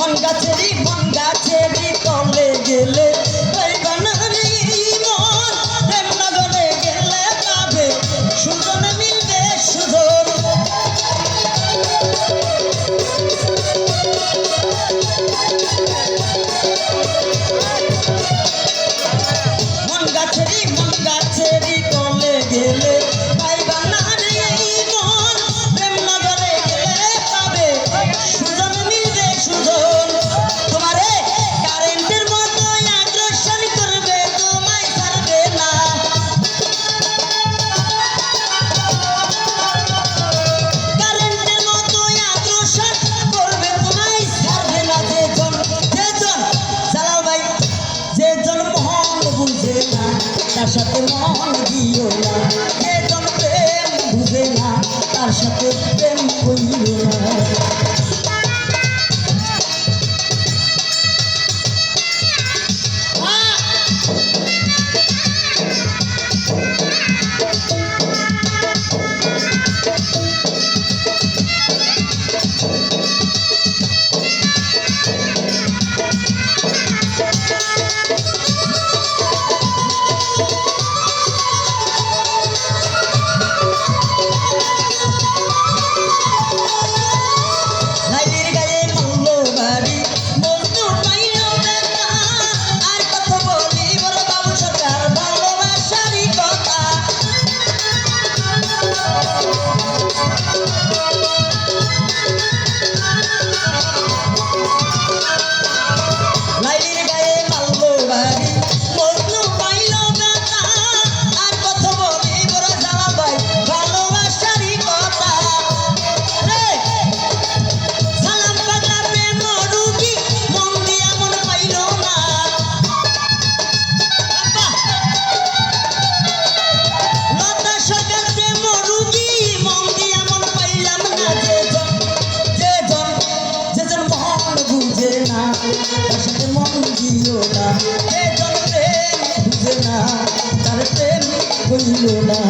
মন গাছেরই তলে গেলে পাইবা না রে মন প্রেমনগরে গেলে পাবে সুজন মিলবে সুজন মন গাছেরই তলে গেলে পাইবা না রে মন প্রেমনগরে গেলে পাবে সুজন মিলবে সুজন তোমারে কারেন্টের মতো আকর্ষণ করবে তোমায় ছাড়বে না কারেন্টের মতো আকর্ষণ করবে তোমায় ছাড়বে না যেজন জালাল ভাই যেজন মন বুঝে না তার সাথে মন দিও না যেজন প্রেম বুঝে না তার সাথে প্রেম কইও না তার সাথে মন দিও না যেজন প্রেম বুঝে না তার প্রেম কইল না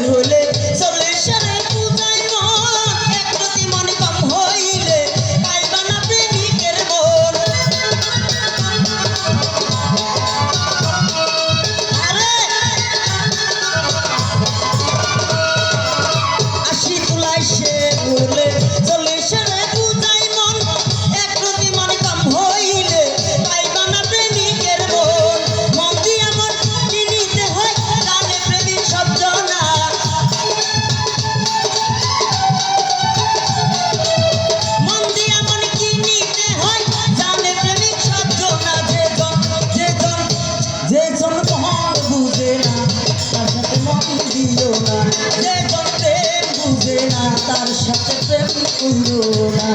হলে চলে সারে পূজায় মন এক প্রতি মনে কম হইলে পাইবা না প্রেমিকের মন আশি তুলায় সে হলে চলে সারে পূজায় মন এক প্রতি মনে কম হইলে পাইবা না প্রেমিকের মন মন দিয়া মন কিনিতে হয় জানে প্রেমিক শব্দ না যেজন মন বুঝে না তার সাথে মন দিও না যেজন প্রেম বুঝে না তার সাথে প্রেম কইও না